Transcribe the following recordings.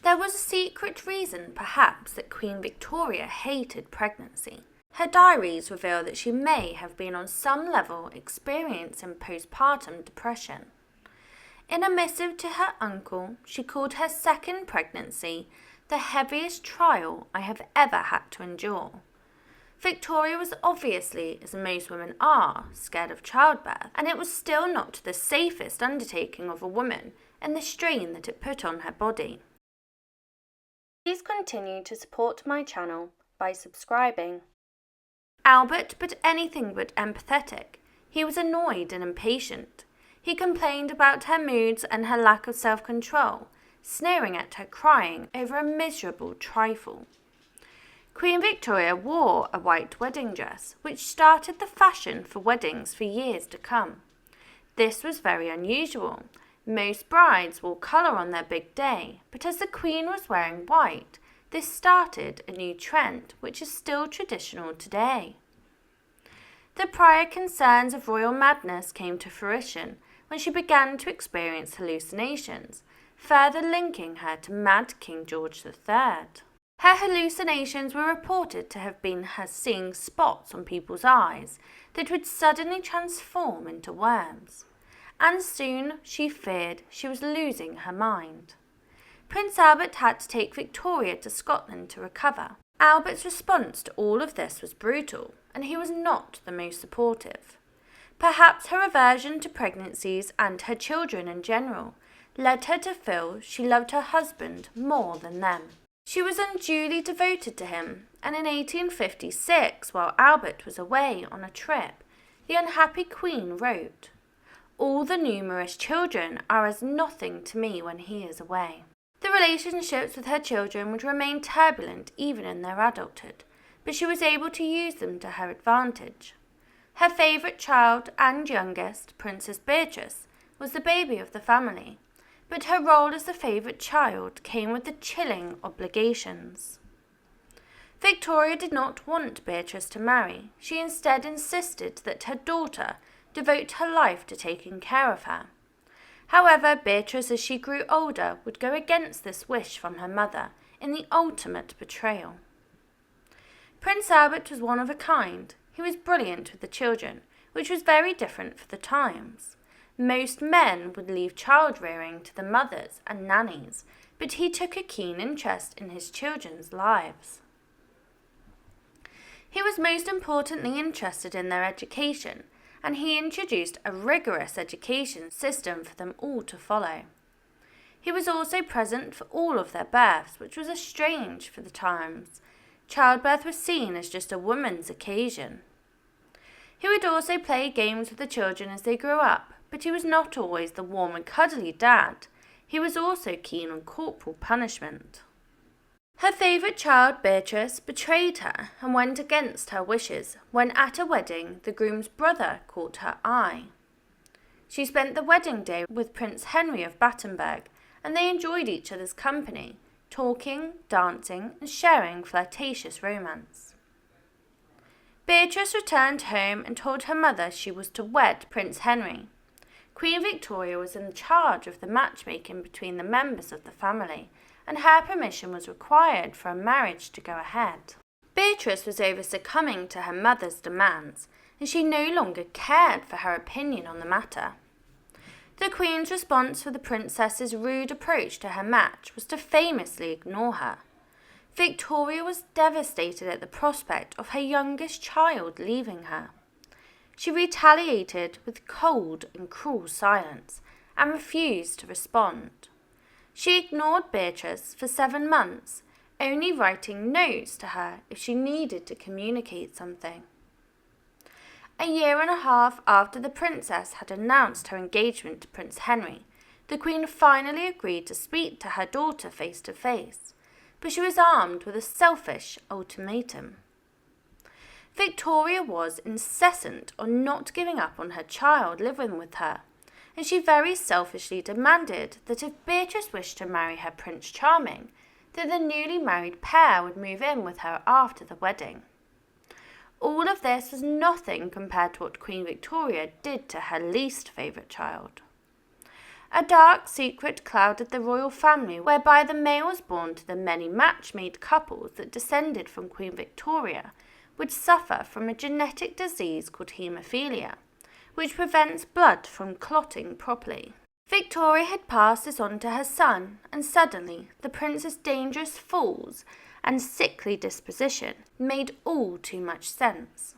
There was a secret reason, perhaps, that Queen Victoria hated pregnancy. Her diaries reveal that she may have been on some level experiencing postpartum depression. In a missive to her uncle, she called her second pregnancy the heaviest trial I have ever had to endure. Victoria was obviously, as most women are, scared of childbirth, and it was still not the safest undertaking of a woman and the strain that it put on her body. Please continue to support my channel by subscribing. Albert but anything but empathetic. He was annoyed and impatient. He complained about her moods and her lack of self-control, sneering at her crying over a miserable trifle. Queen Victoria wore a white wedding dress, which started the fashion for weddings for years to come. This was very unusual. Most brides wore colour on their big day, but as the Queen was wearing white, this started a new trend which is still traditional today. The prior concerns of royal madness came to fruition when she began to experience hallucinations, further linking her to Mad King George III. Her hallucinations were reported to have been her seeing spots on people's eyes that would suddenly transform into worms, and soon she feared she was losing her mind. Prince Albert had to take Victoria to Scotland to recover. Albert's response to all of this was brutal, and he was not the most supportive. Perhaps her aversion to pregnancies and her children in general led her to feel she loved her husband more than them. She was unduly devoted to him, and in 1856, while Albert was away on a trip, the unhappy Queen wrote, "All the numerous children are as nothing to me when he is away." The relationships with her children would remain turbulent even in their adulthood, but she was able to use them to her advantage. Her favourite child and youngest, Princess Beatrice, was the baby of the family, but her role as the favourite child came with the chilling obligations. Victoria did not want Beatrice to marry. She instead insisted that her daughter devote her life to taking care of her. However, Beatrice, as she grew older, would go against this wish from her mother in the ultimate betrayal. Prince Albert was one of a kind. He was brilliant with the children, which was very different for the times. Most men would leave child-rearing to the mothers and nannies, but he took a keen interest in his children's lives. He was most importantly interested in their education, and he introduced a rigorous education system for them all to follow. He was also present for all of their births, which was strange for the times. Childbirth was seen as just a woman's occasion. He would also play games with the children as they grew up, but he was not always the warm and cuddly dad. He was also keen on corporal punishment. Her favourite child, Beatrice, betrayed her and went against her wishes when at a wedding the groom's brother caught her eye. She spent the wedding day with Prince Henry of Battenberg, and they enjoyed each other's company, talking, dancing, and sharing flirtatious romance. Beatrice returned home and told her mother she was to wed Prince Henry. Queen Victoria was in charge of the matchmaking between the members of the family, and her permission was required for a marriage to go ahead. Beatrice was over succumbing to her mother's demands, and she no longer cared for her opinion on the matter. The Queen's response for the princess's rude approach to her match was to famously ignore her. Victoria was devastated at the prospect of her youngest child leaving her. She retaliated with cold and cruel silence and refused to respond. She ignored Beatrice for 7 months, only writing notes to her if she needed to communicate something. A year and a half after the princess had announced her engagement to Prince Henry, the Queen finally agreed to speak to her daughter face to face, but she was armed with a selfish ultimatum. Victoria was incessant on not giving up on her child living with her, and she very selfishly demanded that if Beatrice wished to marry her Prince Charming, that the newly married pair would move in with her after the wedding. All of this was nothing compared to what Queen Victoria did to her least favourite child. A dark secret clouded the royal family, whereby the males born to the many match-made couples that descended from Queen Victoria would suffer from a genetic disease called haemophilia, which prevents blood from clotting properly. Victoria had passed this on to her son, and suddenly the prince's dangerous falls and sickly disposition made all too much sense.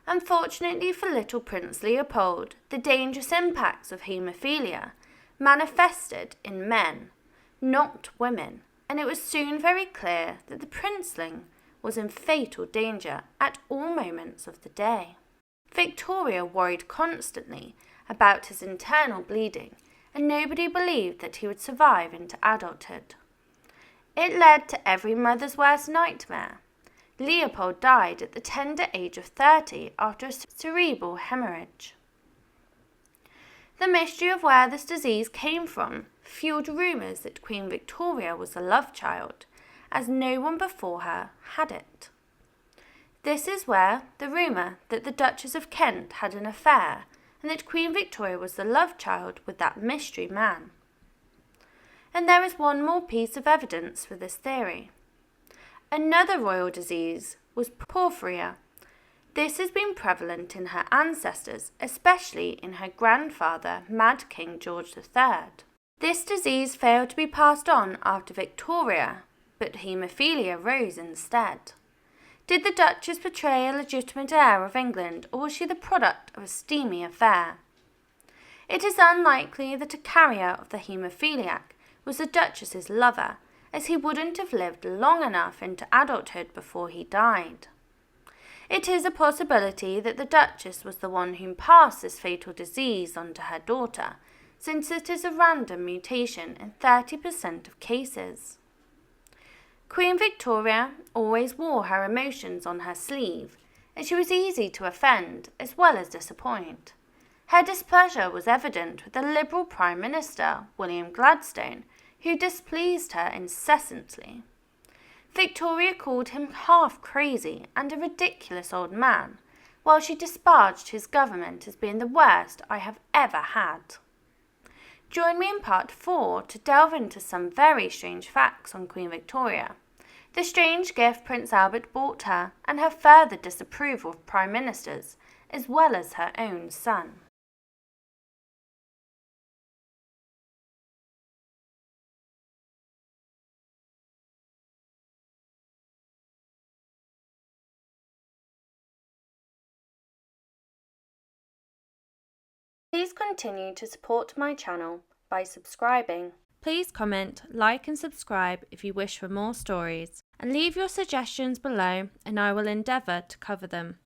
Unfortunately for little Prince Leopold, the dangerous impacts of haemophilia manifested in men, not women, and it was soon very clear that the princeling was in fatal danger at all moments of the day. Victoria worried constantly about his internal bleeding, and nobody believed that he would survive into adulthood. It led to every mother's worst nightmare. Leopold died at the tender age of 30 after a cerebral hemorrhage. The mystery of where this disease came from fueled rumours that Queen Victoria was the love child, as no one before her had it. This is where the rumour that the Duchess of Kent had an affair and that Queen Victoria was the love child with that mystery man. And there is one more piece of evidence for this theory. Another royal disease was porphyria. This has been prevalent in her ancestors, especially in her grandfather, Mad King George III. This disease failed to be passed on after Victoria, but haemophilia rose instead. Did the Duchess portray a legitimate heir of England, or was she the product of a steamy affair? It is unlikely that a carrier of the haemophiliac was the Duchess's lover, as he wouldn't have lived long enough into adulthood before he died. It is a possibility that the Duchess was the one who passed this fatal disease on to her daughter, since it is a random mutation in 30% of cases. Queen Victoria always wore her emotions on her sleeve, and she was easy to offend as well as disappoint. Her displeasure was evident with the Liberal Prime Minister, William Gladstone, who displeased her incessantly. Victoria called him half crazy and a ridiculous old man, while she disparaged his government as being the worst I have ever had. Join me in part 4 to delve into some very strange facts on Queen Victoria, the strange gift Prince Albert bought her, and her further disapproval of prime ministers, as well as her own son. Please continue to support my channel by subscribing. Please comment, like and subscribe if you wish for more stories, and leave your suggestions below and I will endeavour to cover them.